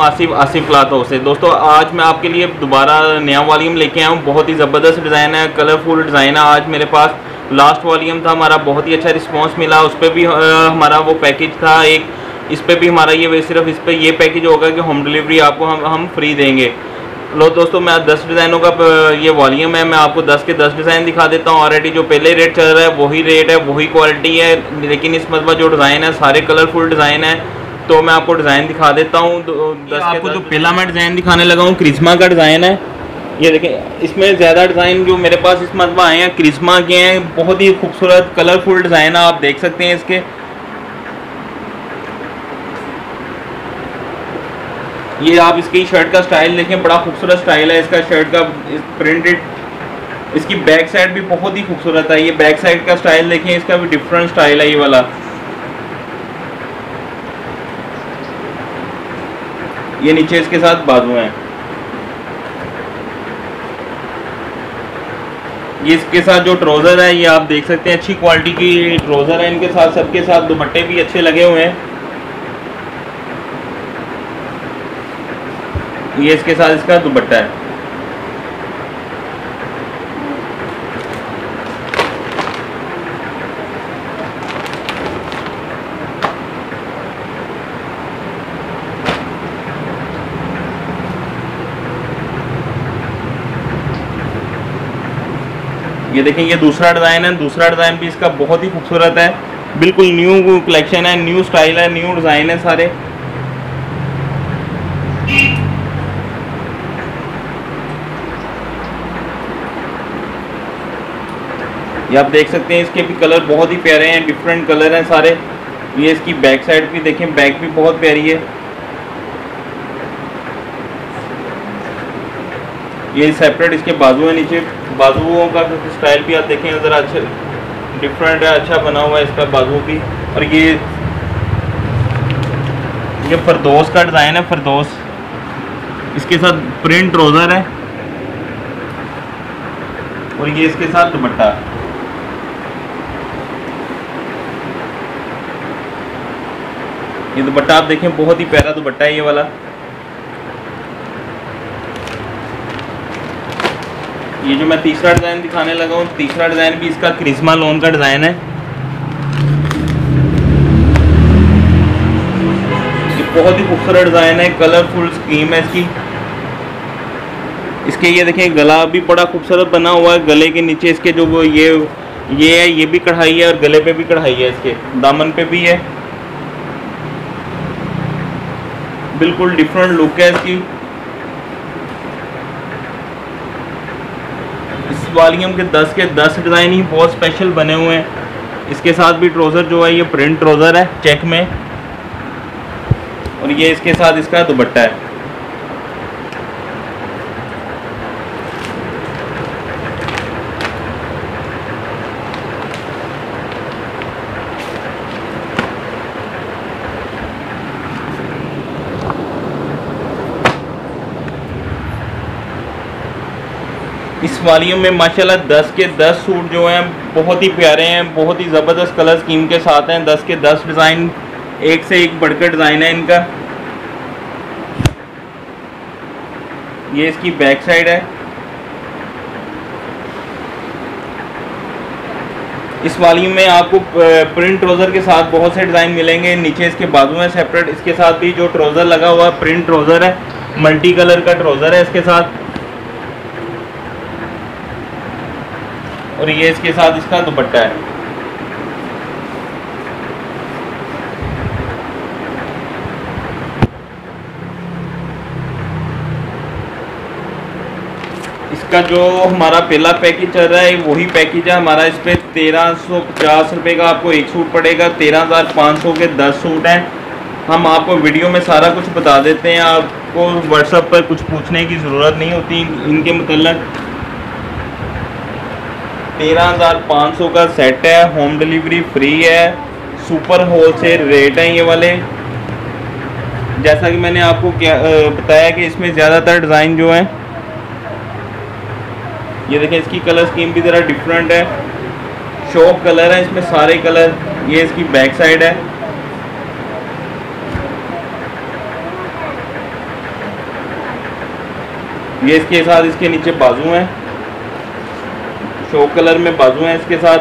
Asif cloth house से। दोस्तों आज मैं आपके लिए दोबारा नया वॉल्यूम लेके आया हूँ। बहुत ही ज़बरदस्त डिज़ाइन है, कलरफुल डिज़ाइन है। आज मेरे पास लास्ट वॉल्यूम था हमारा, बहुत ही अच्छा रिस्पांस मिला। उस पर भी हमारा वो पैकेज था एक, इस पर भी हमारा ये सिर्फ इस पर ये पैकेज होगा कि होम डिलीवरी आपको हम फ्री देंगे। लो दोस्तों, मैं 10 डिज़ाइनों का ये वॉल्यूम है, मैं आपको 10 के 10 डिज़ाइन दिखा देता हूँ। ऑलरेडी जो पहले रेट चल रहा है वही रेट है, वही क्वालिटी है, लेकिन इस मरतबा जो डिज़ाइन है सारे कलरफुल डिज़ाइन है। तो मैं आपको डिज़ाइन दिखा देता हूँ। आपको जो पहला मैं डिज़ाइन दिखाने लगा हूँ क्रिस्मा का डिज़ाइन है। ये देखें, इसमें ज़्यादा डिज़ाइन जो मेरे पास इस मरतबा आए हैं क्रिस्मा के हैं। बहुत ही खूबसूरत कलरफुल डिज़ाइन है, आप देख सकते हैं इसके। ये आप इसकी शर्ट का स्टाइल देखें, बड़ा खूबसूरत स्टाइल है इसका शर्ट का, प्रिंटेड। इसकी बैक साइड भी बहुत ही खूबसूरत है। ये बैक साइड का स्टाइल देखें, इसका भी डिफरेंट स्टाइल है ये वाला। ये नीचे इसके साथ बाजू हैं। ये इसके साथ जो ट्राउज़र है ये आप देख सकते हैं, अच्छी क्वालिटी की ट्राउज़र है इनके साथ। सबके साथ दुपट्टे भी अच्छे लगे हुए हैं। ये इसके साथ इसका दुपट्टा है। ये देखें, ये दूसरा डिज़ाइन है। दूसरा डिज़ाइन भी इसका बहुत ही खूबसूरत है, बिल्कुल न्यू कलेक्शन है, न्यू स्टाइल है, न्यू डिज़ाइन है सारे। ये आप देख सकते हैं, इसके भी कलर बहुत ही प्यारे हैं, डिफरेंट कलर हैं सारे। ये इसकी बैक साइड भी देखें, बैक भी बहुत प्यारी है। ये सेपरेट इसके बाजू है, नीचे बाजुओं का स्टाइल भी आप देखें ज़रा, अच्छा डिफरेंट है, अच्छा बना हुआ है इसका बाजू भी। और ये फरदोस का डिज़ाइन है, फरदोस। इसके साथ प्रिंट ट्राउज़र है और ये इसके साथ दुपट्टा। ये दुपट्टा आप देखें, बहुत ही प्यारा दुपट्टा है ये वाला। ये जो मैं तीसरा डिज़ाइन दिखाने लगा हूँ, तीसरा डिज़ाइन भी इसका क्रिस्मा लोन का डिज़ाइन है। ये बहुत ही खूबसूरत डिज़ाइन है, कलरफुल स्कीम है इसकी। इसके ये देखें, गला भी बड़ा खूबसूरत बना हुआ है। गले के नीचे इसके जो वो ये है, ये भी कढ़ाई है और गले पे भी कढ़ाई है, इसके दामन पे भी है। बिल्कुल डिफरेंट लुक है इसकी। इस वॉल्यूम के 10 डिज़ाइन ही बहुत स्पेशल बने हुए हैं। इसके साथ भी ट्राउज़र जो है ये प्रिंट ट्राउज़र है चेक में, और ये इसके साथ इसका दुपट्टा है। इस वॉल्यूम में माशाल्लाह 10 के 10 सूट जो हैं बहुत ही प्यारे हैं, बहुत ही ज़बरदस्त कलर स्कीम के साथ हैं। 10 के 10 डिज़ाइन, एक से एक बढ़कर डिज़ाइन है इनका। ये इसकी बैक साइड है। इस वॉल्यूम में आपको प्रिंट ट्राउज़र के साथ बहुत से डिज़ाइन मिलेंगे। नीचे इसके बाजू में सेपरेट, इसके साथ भी जो ट्राउज़र लगा हुआ है प्रिंट ट्राउज़र है, मल्टी कलर का ट्राउज़र है इसके साथ। और ये इसके साथ इसका दुपट्टा है। इसका जो हमारा पहला पैकेज चल रहा है वही पैकेज है हमारा। इस पर 1350 रुपये का आपको एक सूट पड़ेगा। 13,500 के 10 सूट हैं। हम आपको वीडियो में सारा कुछ बता देते हैं, आपको व्हाट्सएप पर कुछ पूछने की ज़रूरत नहीं होती इनके मतलब। 13,500 का सेट है, होम डिलीवरी फ्री है, सुपर होलसेल रेट है ये वाले। जैसा कि मैंने आपको बताया कि इसमें ज़्यादातर डिज़ाइन जो हैं, ये देखें इसकी कलर स्कीम भी ज़रा डिफरेंट है, शॉप कलर है इसमें सारे कलर। ये इसकी बैक साइड है। ये इसके साथ इसके नीचे बाजू हैं, शो कलर में बाजू हैं इसके साथ।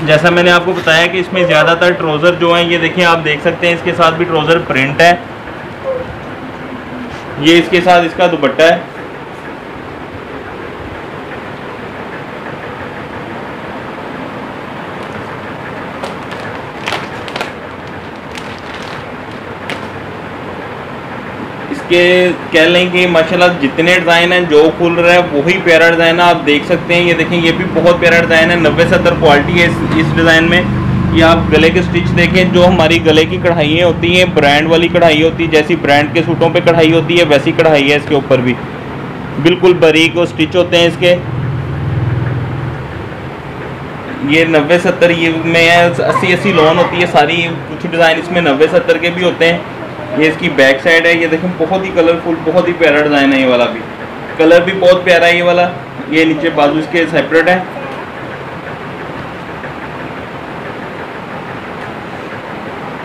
जैसा मैंने आपको बताया कि इसमें ज़्यादातर ट्राउज़र जो हैं, ये देखिए आप देख सकते हैं इसके साथ भी ट्राउज़र प्रिंट है। ये इसके साथ इसका दुपट्टा है। इसके कह लें कि माशाल्लाह जितने डिज़ाइन हैं, जो खुल रहा है वही प्यारा डिज़ाइन है। आप देख सकते हैं, ये देखें ये भी बहुत प्यारा डिज़ाइन है। 90-70 क्वालिटी है इस डिज़ाइन में। ये आप गले के स्टिच देखें, जो हमारी गले की कढ़ाइयाँ होती हैं, ब्रांड वाली कढ़ाई होती है, जैसी ब्रांड के सूटों पे कढ़ाई होती है वैसी कढ़ाई है इसके ऊपर भी, बिल्कुल बारीक और स्टिच होते हैं इसके। ये 90-70 ये में है, 80-80 लोन होती है सारी। कुछ डिज़ाइन इसमें 90-70 के भी होते हैं। ये इसकी बैक साइड है, ये देखें बहुत ही कलरफुल, बहुत ही प्यारा डिज़ाइन है। ये वाला भी कलर भी बहुत प्यारा है ये वाला। ये नीचे बाजू इसके सेपरेट है।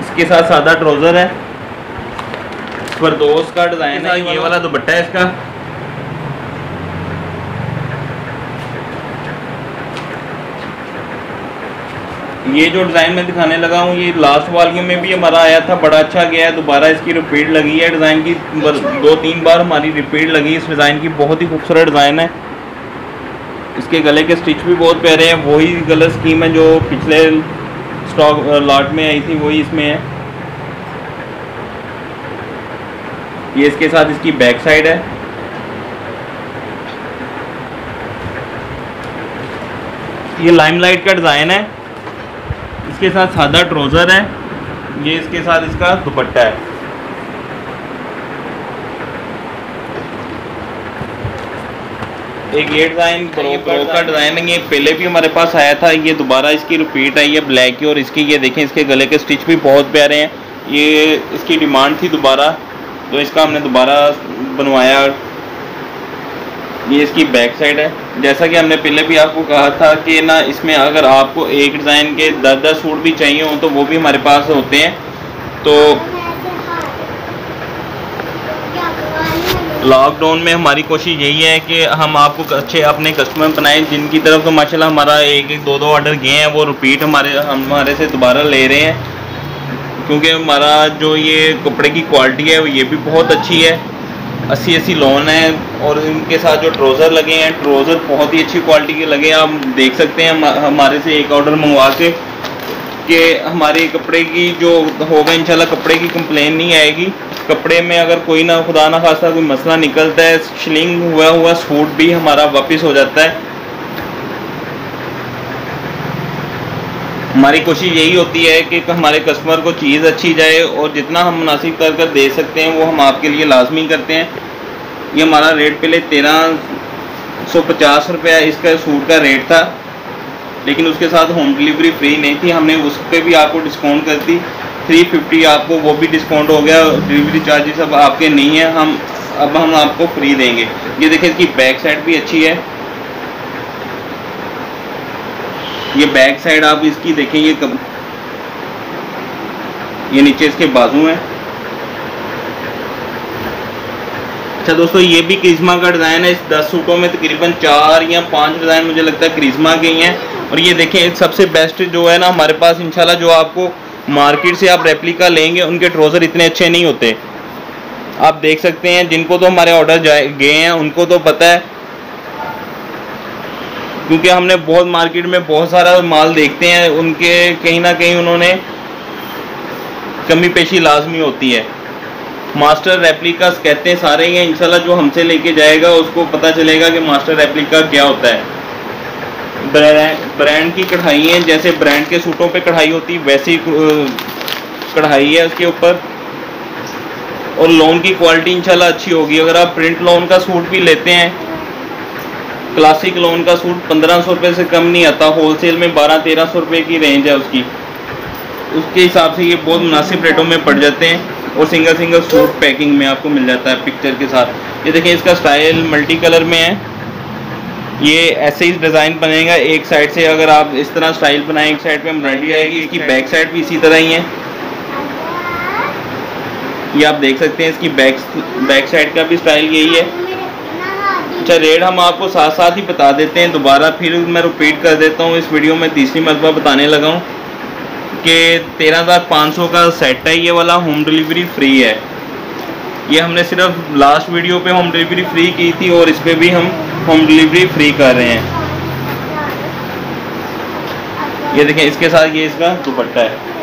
इसके साथ सादा ट्राउज़र है, फरदोस का डिज़ाइन है। ये वाला दुपट्टा है इसका। ये जो डिज़ाइन मैं दिखाने लगा हूँ, ये लास्ट वॉल्यूम में भी हमारा आया था, बड़ा अच्छा गया है। दोबारा इसकी रिपीट लगी है डिज़ाइन की, 2-3 बार हमारी रिपीट लगी इस डिज़ाइन की। बहुत ही खूबसूरत डिज़ाइन है। इसके गले के स्टिच भी बहुत प्यारे हैं। वही कलर स्कीम है जो पिछले स्टॉक लॉट में आई थी, वही इसमें है। ये इसके साथ इसकी बैक साइड है। ये लाइमलाइट का डिज़ाइन है। इसके साथ सादा ट्राउज़र है। ये इसके साथ इसका दुपट्टा है। एक ये डिज़ाइन प्रो का डिज़ाइन है। ये पहले भी हमारे पास आया था, ये दोबारा इसकी रिपीट आई है ब्लैक की। और इसकी ये देखें, इसके गले के स्टिच भी बहुत प्यारे हैं। ये इसकी डिमांड थी दोबारा, तो इसका हमने दोबारा बनवाया। ये इसकी बैक साइड है। जैसा कि हमने पहले भी आपको कहा था कि ना, इसमें अगर आपको एक डिज़ाइन के 10-10 सूट भी चाहिए हों तो वो भी हमारे पास होते हैं। तो लॉकडाउन में हमारी कोशिश यही है कि हम आपको अच्छे अपने कस्टमर बनाएं, जिनकी तरफ तो माशाल्लाह हमारा 1-2 ऑर्डर गए हैं, वो रिपीट हमारे से दोबारा ले रहे हैं। क्योंकि हमारा जो ये कपड़े की क्वालिटी है ये भी बहुत अच्छी है। 80-80 लोन है। और इनके साथ जो ट्राउज़र लगे हैं, ट्राउज़र बहुत ही अच्छी क्वालिटी के लगे हैं। आप देख सकते हैं हमारे से एक ऑर्डर मंगवा के कि हमारे कपड़े की जो होगा इंशाल्लाह कपड़े की कंप्लेन नहीं आएगी। कपड़े में अगर कोई ना खुदा ना खासा कोई मसला निकलता है, शिलिंग हुआ सूट भी हमारा वापस हो जाता है। हमारी कोशिश यही होती है कि हमारे कस्टमर को चीज़ अच्छी जाए, और जितना हम मुनासिब कर दे सकते हैं वो हम आपके लिए लाजमी करते हैं। ये हमारा रेट पहले 1350 रुपया इसका सूट का रेट था, लेकिन उसके साथ होम डिलीवरी फ्री नहीं थी। हमने उस पर भी आपको डिस्काउंट कर दी, 350 आपको वो भी डिस्काउंट हो गया। डिलीवरी चार्जेस अब आपके नहीं है, अब हम आपको फ्री देंगे। ये देखिए, इसकी बैक साइड भी अच्छी है। ये बैक साइड आप इसकी देखेंगे, ये नीचे इसके बाजू हैं। अच्छा दोस्तों, ये भी करिश्मा का डिज़ाइन है। इस 10 सूटों में तकरीबन 4 या 5 डिज़ाइन मुझे लगता है करिश्मा के ही हैं। और ये देखें, सबसे बेस्ट जो है ना हमारे पास इंशाल्लाह, जो आपको मार्केट से आप रेप्लिका लेंगे उनके ट्राउज़र इतने अच्छे नहीं होते। आप देख सकते हैं, जिनको तो हमारे ऑर्डर गए हैं उनको तो पता है, क्योंकि हमने बहुत मार्केट में बहुत सारा माल देखते हैं, उनके कहीं ना कहीं उन्होंने कमी पेशी लाजमी होती है। मास्टर रेप्लिकास कहते हैं सारे ही हैं। इंशाल्लाह जो हमसे लेके जाएगा उसको पता चलेगा कि मास्टर रेप्लिका क्या होता है। ब्रांड की कढ़ाई है, जैसे ब्रांड के सूटों पे कढ़ाई होती वैसी कढ़ाई है उसके ऊपर। और लोन की क्वालिटी इंशाल्लाह अच्छी होगी। अगर आप प्रिंट लोन का सूट भी लेते हैं, क्लासिक लोन का सूट 1500 रुपये से कम नहीं आता। होलसेल में 1200-1300 रुपये की रेंज है उसकी। उसके हिसाब से ये बहुत मुनासिब रेटों में पड़ जाते हैं। और सिंगल सूट पैकिंग में आपको मिल जाता है पिक्चर के साथ। ये देखें, इसका स्टाइल मल्टी कलर में है। ये ऐसे ही डिज़ाइन बनेगा एक साइड से। अगर आप इस तरह स्टाइल बनाएं, एक साइड पे एम्ब्रॉयडरी आएगी। इसकी बैक साइड भी इसी तरह ही है। ये आप देख सकते हैं। इसकी बैक साइड का भी स्टाइल यही है। अच्छा, रेट हम आपको साथ साथ ही बता देते हैं, दोबारा फिर मैं रिपीट कर देता हूँ। इस वीडियो में तीसरी मरतबा बताने लगा हूँ कि 13,500 का सेट है ये वाला, होम डिलीवरी फ्री है। ये हमने सिर्फ लास्ट वीडियो पे होम डिलीवरी फ्री की थी और इस पर भी हम होम डिलीवरी फ्री कर रहे हैं। ये देखें, इसके साथ ये इसका दुपट्टा है।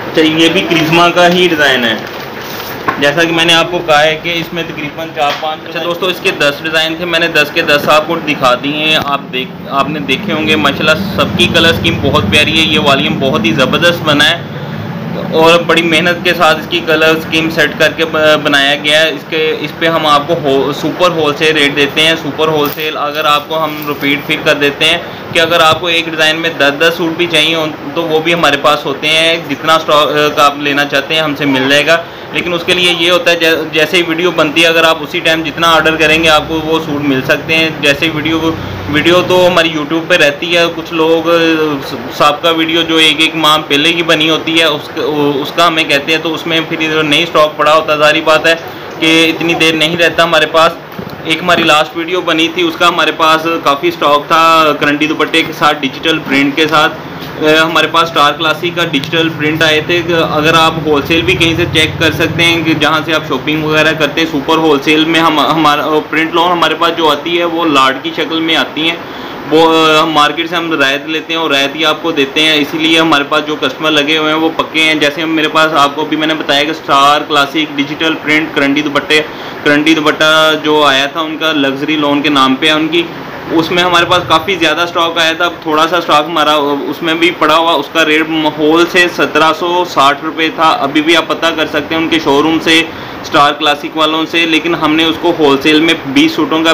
अच्छा, ये भी करिश्मा का ही डिज़ाइन है, जैसा कि मैंने आपको कहा है कि इसमें तकरीबन 4-5। अच्छा दोस्तों, इसके 10 डिज़ाइन थे, मैंने 10 के 10 आपको दिखा दिए हैं। आपने देखे होंगे माशाल्लाह, सबकी कलर स्कीम बहुत प्यारी है। ये वॉल्यूम बहुत ही ज़बरदस्त बना है और बड़ी मेहनत के साथ इसकी कलर स्कीम सेट करके बनाया गया है। इस पे हम आपको सुपर होलसेल रेट देते हैं। सुपर होलसेल अगर आपको हम रिपीट फिर कर देते हैं कि अगर आपको एक डिज़ाइन में 10-10 सूट भी चाहिए तो वो भी हमारे पास होते हैं। जितना स्टॉक आप लेना चाहते हैं हमसे मिल जाएगा, लेकिन उसके लिए ये होता है जैसे ही वीडियो बनती है, अगर आप उसी टाइम जितना ऑर्डर करेंगे आपको वो सूट मिल सकते हैं। जैसे वीडियो तो हमारी यूट्यूब पे रहती है। कुछ लोग सबका वीडियो जो एक माह पहले की बनी होती है उसका हमें कहते हैं, तो उसमें फिर नहीं स्टॉक पड़ा होता। जारी बात है कि इतनी देर नहीं रहता हमारे पास। एक हमारी लास्ट वीडियो बनी थी, उसका हमारे पास काफ़ी स्टॉक था करंडी दुपट्टे के साथ, डिजिटल प्रिंट के साथ। हमारे पास स्टार क्लासिक का डिजिटल प्रिंट आए थे। अगर आप होलसेल भी कहीं से चेक कर सकते हैं कि जहाँ से आप शॉपिंग वगैरह करते हैं, सुपर होलसेल में हमारा प्रिंट लोन हमारे पास जो आती है वो लाट की शक्ल में आती हैं। वो मार्केट से हम रायत लेते हैं और रायत ही आपको देते हैं। इसीलिए हमारे पास जो कस्टमर लगे हुए हैं वो पक्के हैं। जैसे मेरे पास आपको भी मैंने बताया कि स्टार क्लासिक डिजिटल प्रिंट करंडी दुपट्टा जो आया था उनका लग्जरी लोन के नाम पे है उनकी, उसमें हमारे पास काफ़ी ज़्यादा स्टॉक आया था। अब थोड़ा सा स्टॉक हमारा उसमें भी पड़ा हुआ, उसका रेट होल से 1760 रुपये था। अभी भी आप पता कर सकते हैं उनके शोरूम से, स्टार क्लासिक वालों से। लेकिन हमने उसको होलसेल में 20 सूटों का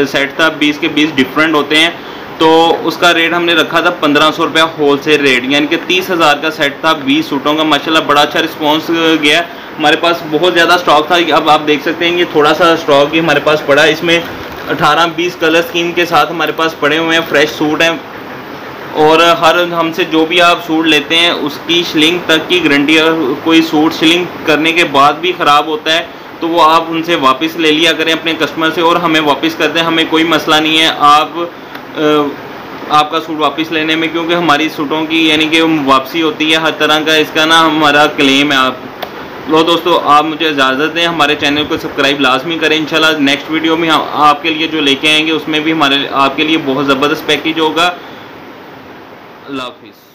सेट था, 20 के 20 डिफरेंट होते हैं, तो उसका रेट हमने रखा था 1500 रुपया होलसेल रेट, यानी कि 30,000 का सेट था 20 सूटों का। माशाल्लाह बड़ा अच्छा रिस्पॉन्स गया। हमारे पास बहुत ज़्यादा स्टॉक था। अब आप देख सकते हैं ये थोड़ा सा स्टॉक ही हमारे पास पड़ा है। इसमें 18-20 कलर स्कीम के साथ हमारे पास पड़े हुए हैं, फ्रेश सूट हैं। और हर हमसे जो भी आप सूट लेते हैं उसकी शिलिंग तक की गारंटी है। कोई सूट शिलिंग करने के बाद भी ख़राब होता है तो वो आप उनसे वापस ले लिया करें अपने कस्टमर से, और हमें वापस कर दें, हमें कोई मसला नहीं है आपका सूट वापस लेने में, क्योंकि हमारी सूटों की यानी कि वापसी होती है हर तरह का, इसका ना हमारा क्लेम है। आप लो दोस्तों, आप मुझे इजाज़त दें, हमारे चैनल को सब्सक्राइब लाजमी करें। इंशाल्लाह नेक्स्ट वीडियो में हम आपके लिए जो लेके आएंगे उसमें भी आपके लिए बहुत ज़बरदस्त पैकेज होगा। अल्लाह हाफिज़।